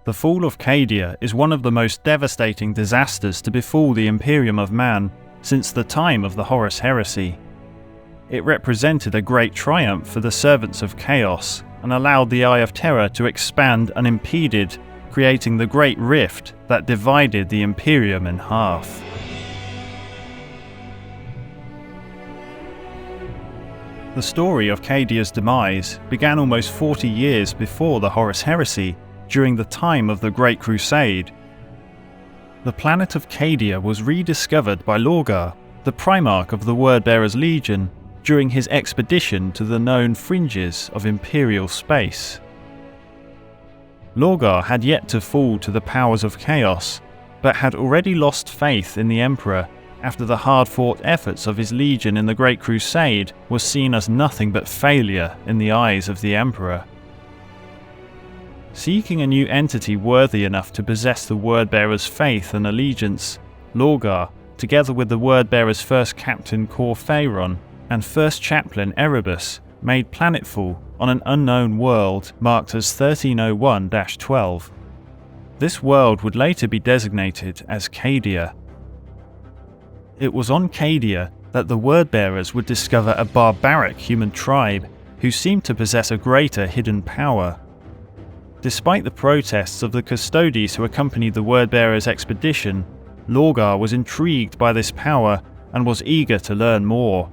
The fall of Cadia is one of the most devastating disasters to befall the Imperium of Man since the time of the Horus Heresy. It represented a great triumph for the servants of Chaos and allowed the Eye of Terror to expand unimpeded, creating the Great Rift that divided the Imperium in half. The story of Cadia's demise began almost 40 years before the Horus Heresy, during the time of the Great Crusade. The planet of Cadia was rediscovered by Lorgar, the Primarch of the Wordbearers Legion, during his expedition to the known fringes of Imperial space. Lorgar had yet to fall to the powers of Chaos, but had already lost faith in the Emperor after the hard-fought efforts of his Legion in the Great Crusade was seen as nothing but failure in the eyes of the Emperor. Seeking a new entity worthy enough to possess the Wordbearers' faith and allegiance, Lorgar, together with the Wordbearers' first captain Cor Phaeron and first chaplain Erebus, made planetfall on an unknown world marked as 1301-12. This world would later be designated as Cadia. It was on Cadia that the Wordbearers would discover a barbaric human tribe who seemed to possess a greater hidden power. Despite the protests of the Custodes who accompanied the Wordbearers' expedition, Lorgar was intrigued by this power and was eager to learn more.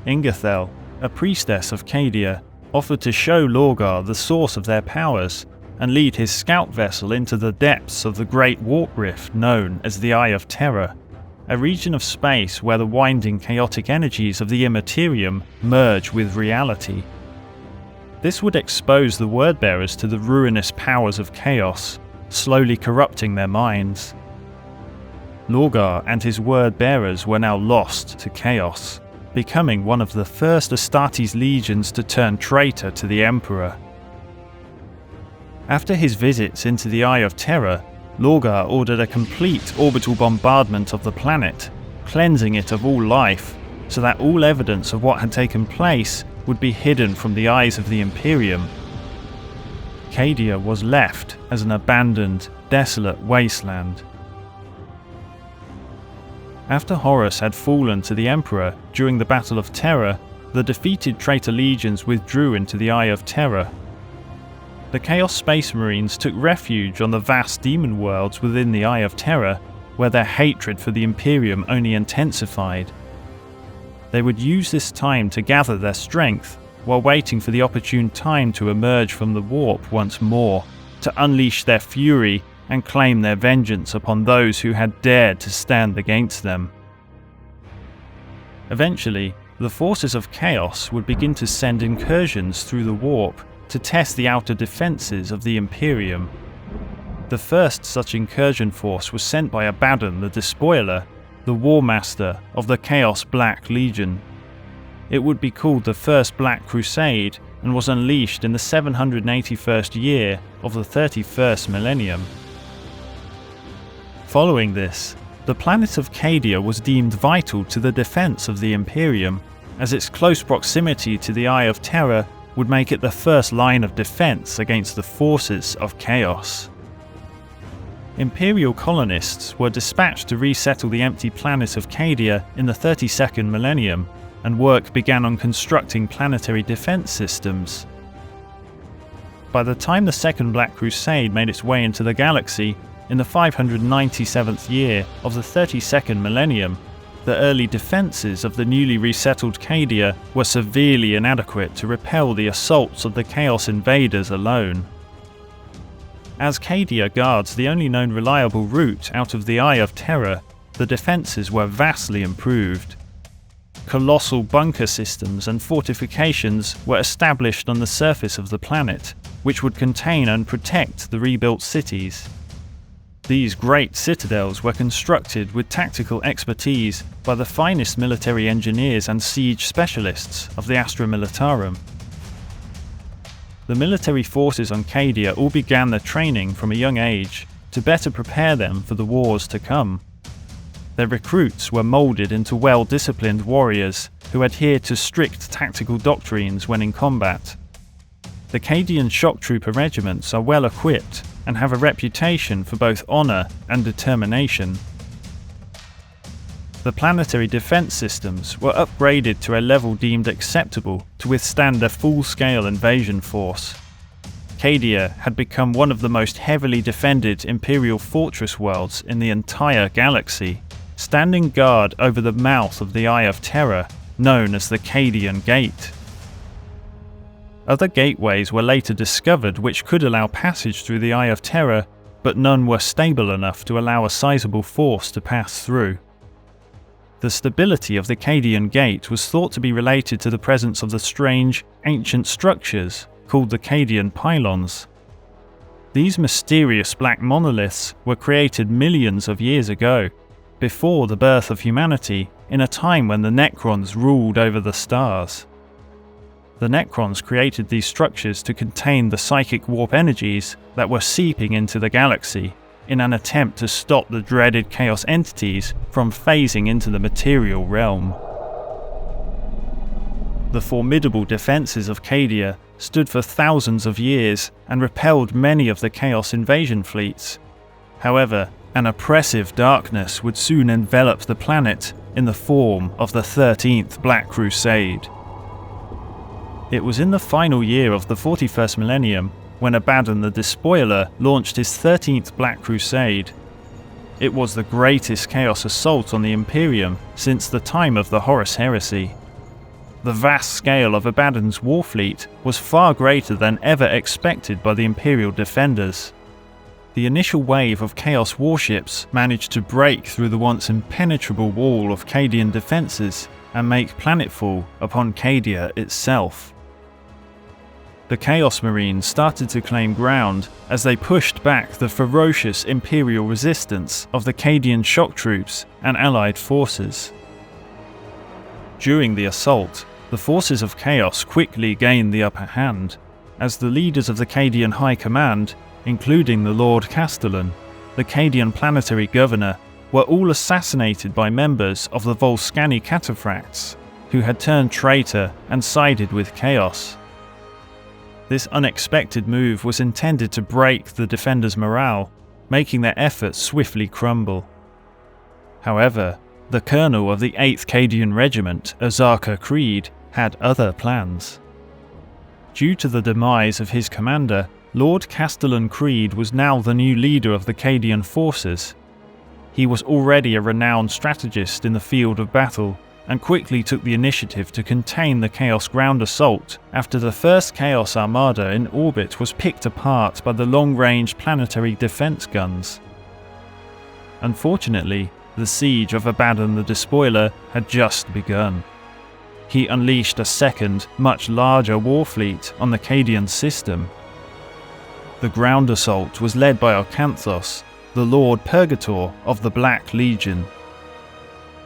Ingathel, a priestess of Cadia, offered to show Lorgar the source of their powers and lead his scout vessel into the depths of the great warp rift known as the Eye of Terror, a region of space where the winding chaotic energies of the Immaterium merge with reality. This would expose the Wordbearers to the ruinous powers of Chaos, slowly corrupting their minds. Lorgar and his Wordbearers were now lost to Chaos, becoming one of the first Astartes legions to turn traitor to the Emperor. After his visits into the Eye of Terror, Lorgar ordered a complete orbital bombardment of the planet, cleansing it of all life, so that all evidence of what had taken place would be hidden from the eyes of the Imperium. Cadia was left as an abandoned, desolate wasteland. After Horus had fallen to the Emperor during the Battle of Terror, the defeated traitor legions withdrew into the Eye of Terror. The Chaos Space Marines took refuge on the vast demon worlds within the Eye of Terror, where their hatred for the Imperium only intensified. They would use this time to gather their strength, while waiting for the opportune time to emerge from the warp once more, to unleash their fury and claim their vengeance upon those who had dared to stand against them. Eventually, the forces of Chaos would begin to send incursions through the warp to test the outer defences of the Imperium. The first such incursion force was sent by Abaddon the Despoiler, the War Master of the Chaos Black Legion. It would be called the First Black Crusade and was unleashed in the 781st year of the 31st millennium. Following this, the planet of Cadia was deemed vital to the defense of the Imperium, as its close proximity to the Eye of Terror would make it the first line of defense against the forces of Chaos. Imperial colonists were dispatched to resettle the empty planet of Cadia in the 32nd millennium, and work began on constructing planetary defense systems. By the time the Second Black Crusade made its way into the galaxy, in the 597th year of the 32nd millennium, the early defences of the newly resettled Cadia were severely inadequate to repel the assaults of the Chaos invaders alone. As Cadia guards the only known reliable route out of the Eye of Terror, the defences were vastly improved. Colossal bunker systems and fortifications were established on the surface of the planet, which would contain and protect the rebuilt cities. These great citadels were constructed with tactical expertise by the finest military engineers and siege specialists of the Astra Militarum. The military forces on Cadia all began their training from a young age to better prepare them for the wars to come. Their recruits were moulded into well-disciplined warriors who adhered to strict tactical doctrines when in combat. the Cadian shock trooper regiments are well equipped and have a reputation for both honour and determination. The planetary defence systems were upgraded to a level deemed acceptable to withstand a full-scale invasion force. Cadia had become one of the most heavily defended Imperial fortress worlds in the entire galaxy, standing guard over the mouth of the Eye of Terror, known as the Cadian Gate. Other gateways were later discovered which could allow passage through the Eye of Terror, but none were stable enough to allow a sizable force to pass through. The stability of the Cadian Gate was thought to be related to the presence of the strange, ancient structures called the Cadian Pylons. These mysterious black monoliths were created millions of years ago, before the birth of humanity, in a time when the Necrons ruled over the stars. The Necrons created these structures to contain the psychic warp energies that were seeping into the galaxy, in an attempt to stop the dreaded Chaos entities from phasing into the material realm. The formidable defences of Cadia stood for thousands of years and repelled many of the Chaos invasion fleets. However, an oppressive darkness would soon envelop the planet in the form of the 13th Black Crusade. It was in the final year of the 41st millennium when Abaddon the Despoiler launched his 13th Black Crusade. It was the greatest Chaos assault on the Imperium since the time of the Horus Heresy. The vast scale of Abaddon's war fleet was far greater than ever expected by the Imperial defenders. The initial wave of Chaos warships managed to break through the once impenetrable wall of Cadian defences and make planetfall upon Cadia itself. The Chaos Marines started to claim ground as they pushed back the ferocious Imperial resistance of the Cadian shock troops and allied forces. During the assault, the forces of Chaos quickly gained the upper hand, as the leaders of the Cadian High Command, including the Lord Castellan, the Cadian planetary governor, were all assassinated by members of the Volscani Cataphracts, who had turned traitor and sided with Chaos. This unexpected move was intended to break the defenders' morale, making their efforts swiftly crumble. However, the colonel of the 8th Cadian Regiment, Azarka Creed, had other plans. Due to the demise of his commander, Lord Castellan Creed was now the new leader of the Cadian forces. He was already a renowned strategist in the field of battle, and quickly took the initiative to contain the Chaos ground assault after the first Chaos Armada in orbit was picked apart by the long-range planetary defense guns. Unfortunately, the siege of Abaddon the Despoiler had just begun. He unleashed a second, much larger war fleet on the Cadian system. The ground assault was led by Ocanthos, the Lord Purgator of the Black Legion.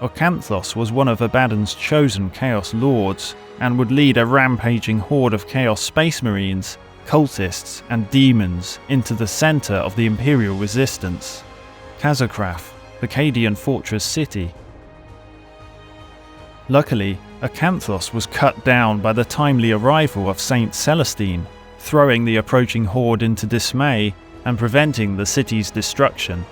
Ocanthos was one of Abaddon's chosen Chaos Lords, and would lead a rampaging horde of Chaos Space Marines, cultists and demons into the centre of the Imperial resistance, Kazakraf, the Cadian fortress city. Luckily, Ocanthos was cut down by the timely arrival of Saint Celestine, throwing the approaching horde into dismay and preventing the city's destruction.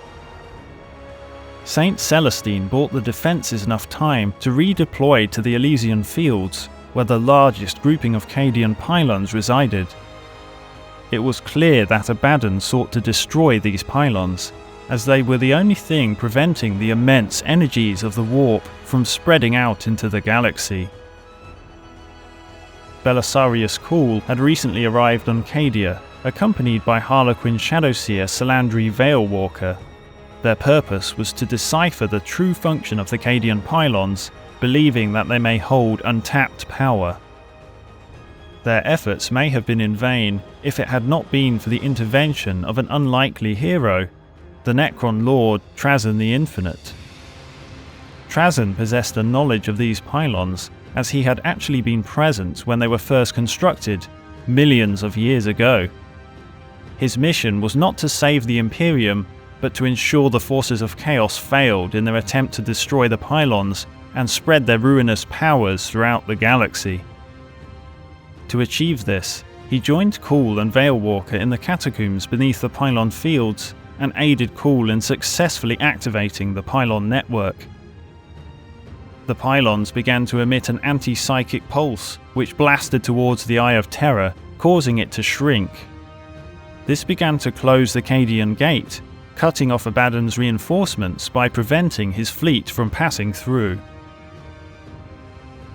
Saint Celestine bought the defences enough time to redeploy to the Elysian Fields, where the largest grouping of Cadian pylons resided. It was clear that Abaddon sought to destroy these pylons, as they were the only thing preventing the immense energies of the warp from spreading out into the galaxy. Belisarius Cawl had recently arrived on Cadia, accompanied by Harlequin Shadowseer Salandri Veilwalker. Their purpose was to decipher the true function of the Cadian pylons, believing that they may hold untapped power. Their efforts may have been in vain if it had not been for the intervention of an unlikely hero, the Necron Lord Trazyn the Infinite. Trazyn possessed a knowledge of these pylons, as he had actually been present when they were first constructed, millions of years ago. His mission was not to save the Imperium, but to ensure the forces of Chaos failed in their attempt to destroy the pylons and spread their ruinous powers throughout the galaxy. To achieve this, He joined Khul and Veilwalker in the catacombs beneath the Pylon fields and aided Khul in successfully activating the Pylon Network. The pylons began to emit an anti-psychic pulse, which blasted towards the Eye of Terror, causing it to shrink. This began to close the Cadian Gate, cutting off Abaddon's reinforcements by preventing his fleet from passing through.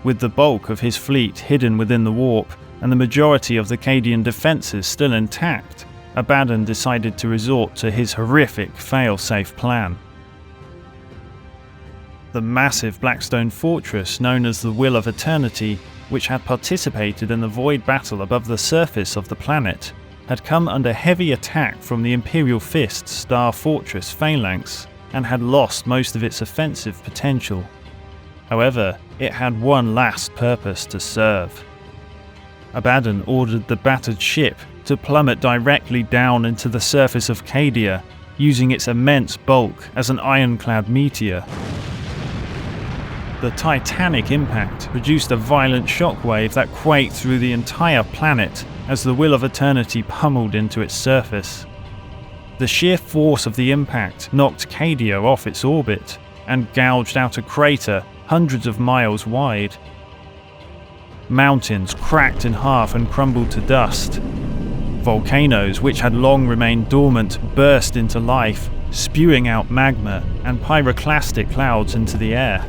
With the bulk of his fleet hidden within the warp, and the majority of the Cadian defences still intact, Abaddon decided to resort to his horrific fail-safe plan. The massive Blackstone fortress known as the Will of Eternity, which had participated in the void battle above the surface of the planet, had come under heavy attack from the Imperial Fist's Star Fortress phalanx and had lost most of its offensive potential. However, it had one last purpose to serve. Abaddon ordered the battered ship to plummet directly down into the surface of Cadia, using its immense bulk as an ironclad meteor. The titanic impact produced a violent shockwave that quaked through the entire planet as the Will of Eternity pummeled into its surface. The sheer force of the impact knocked Cadia off its orbit and gouged out a crater hundreds of miles wide. Mountains cracked in half and crumbled to dust. Volcanoes, which had long remained dormant, burst into life, spewing out magma and pyroclastic clouds into the air.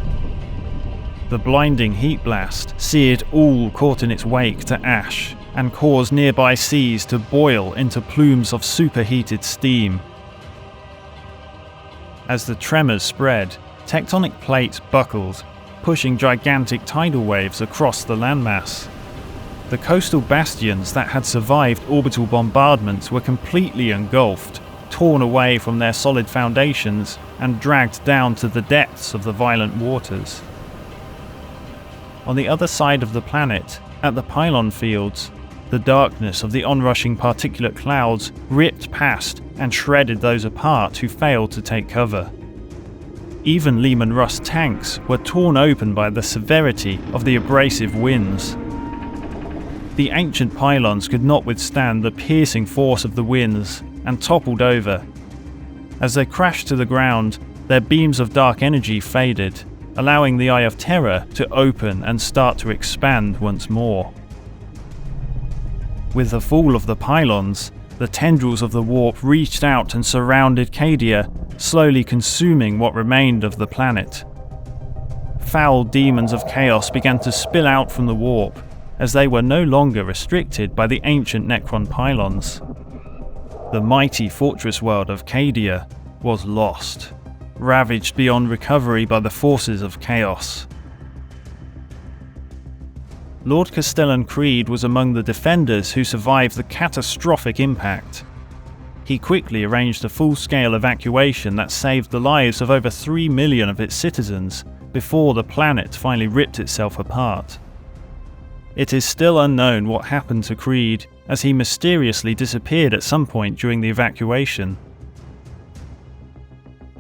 The blinding heat blast seared all caught in its wake to ash and caused nearby seas to boil into plumes of superheated steam. As the tremors spread, tectonic plates buckled, pushing gigantic tidal waves across the landmass. The coastal bastions that had survived orbital bombardments were completely engulfed, torn away from their solid foundations and dragged down to the depths of the violent waters. On the other side of the planet, at the Pylon fields, the darkness of the onrushing particulate clouds ripped past and shredded those apart who failed to take cover. Even Lehman Russ tanks were torn open by the severity of the abrasive winds. The ancient pylons could not withstand the piercing force of the winds and toppled over. As they crashed to the ground, their beams of dark energy faded, allowing the Eye of Terror to open and start to expand once more. With the fall of the pylons, the tendrils of the warp reached out and surrounded Cadia, slowly consuming what remained of the planet. Foul demons of chaos began to spill out from the warp, as they were no longer restricted by the ancient Necron pylons. The mighty fortress world of Cadia was lost, ravaged beyond recovery by the forces of chaos. Lord Castellan Creed was among the defenders who survived the catastrophic impact. He quickly arranged a full-scale evacuation that saved the lives of over 3 million of its citizens before the planet finally ripped itself apart. It is still unknown what happened to Creed, as he mysteriously disappeared at some point during the evacuation.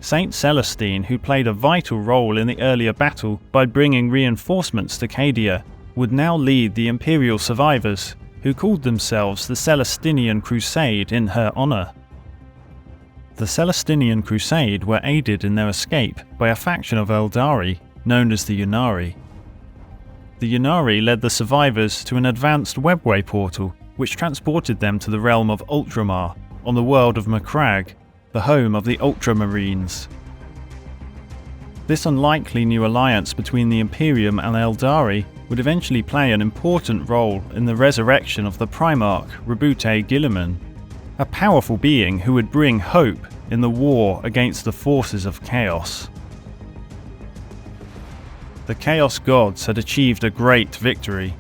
Saint Celestine, who played a vital role in the earlier battle by bringing reinforcements to Cadia, would now lead the Imperial survivors, who called themselves the Celestinian Crusade in her honour. The Celestinian Crusade were aided in their escape by a faction of Eldari known as the Ynnari. The Ynnari led the survivors to an advanced webway portal which transported them to the realm of Ultramar on the world of Macragge, the home of the Ultramarines. This unlikely new alliance between the Imperium and Eldari would eventually play an important role in the resurrection of the Primarch Rabute Guilliman, a powerful being who would bring hope in the war against the forces of chaos. The Chaos Gods had achieved a great victory.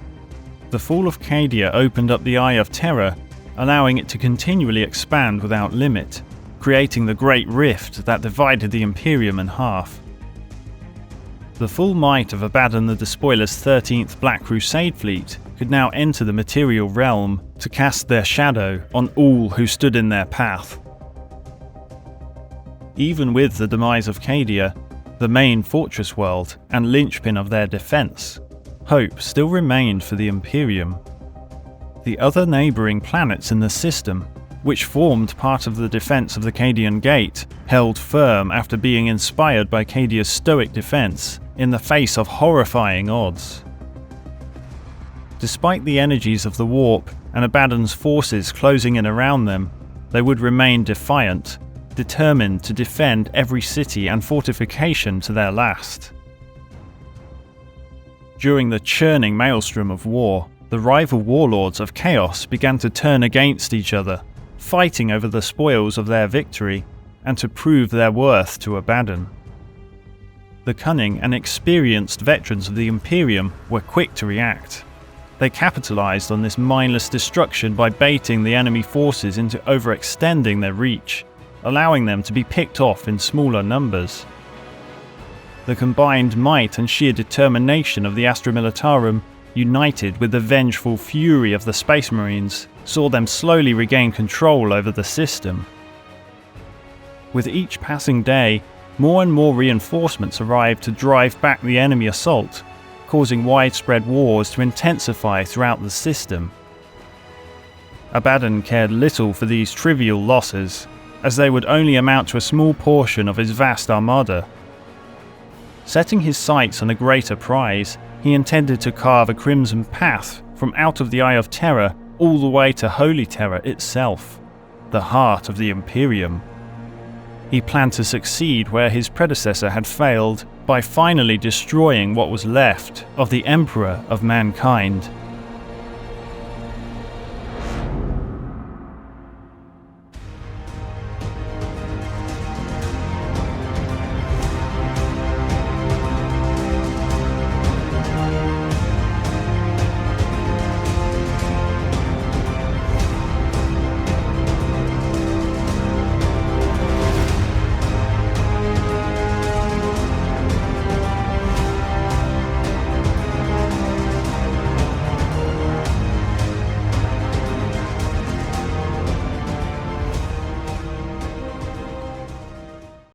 The fall of Cadia opened up the Eye of Terror, allowing it to continually expand without limit, creating the Great Rift that divided the Imperium in half. The full might of Abaddon the Despoiler's 13th Black Crusade fleet could now enter the material realm to cast their shadow on all who stood in their path. Even with the demise of Cadia, the main fortress world and linchpin of their defense, hope still remained for the Imperium. The other neighbouring planets in the system, which formed part of the defence of the Cadian Gate, held firm after being inspired by Cadia's stoic defence in the face of horrifying odds. Despite the energies of the warp and Abaddon's forces closing in around them, they would remain defiant, determined to defend every city and fortification to their last. During the churning maelstrom of war, the rival warlords of Chaos began to turn against each other, fighting over the spoils of their victory and to prove their worth to Abaddon. The cunning and experienced veterans of the Imperium were quick to react. They capitalized on this mindless destruction by baiting the enemy forces into overextending their reach, allowing them to be picked off in smaller numbers. The combined might and sheer determination of the Astra Militarum, united with the vengeful fury of the Space Marines, saw them slowly regain control over the system. With each passing day, more and more reinforcements arrived to drive back the enemy assault, causing widespread wars to intensify throughout the system. Abaddon cared little for these trivial losses, as they would only amount to a small portion of his vast armada. Setting his sights on a greater prize, he intended to carve a crimson path from out of the Eye of Terror all the way to Holy Terror itself, the heart of the Imperium. He planned to succeed where his predecessor had failed by finally destroying what was left of the Emperor of Mankind.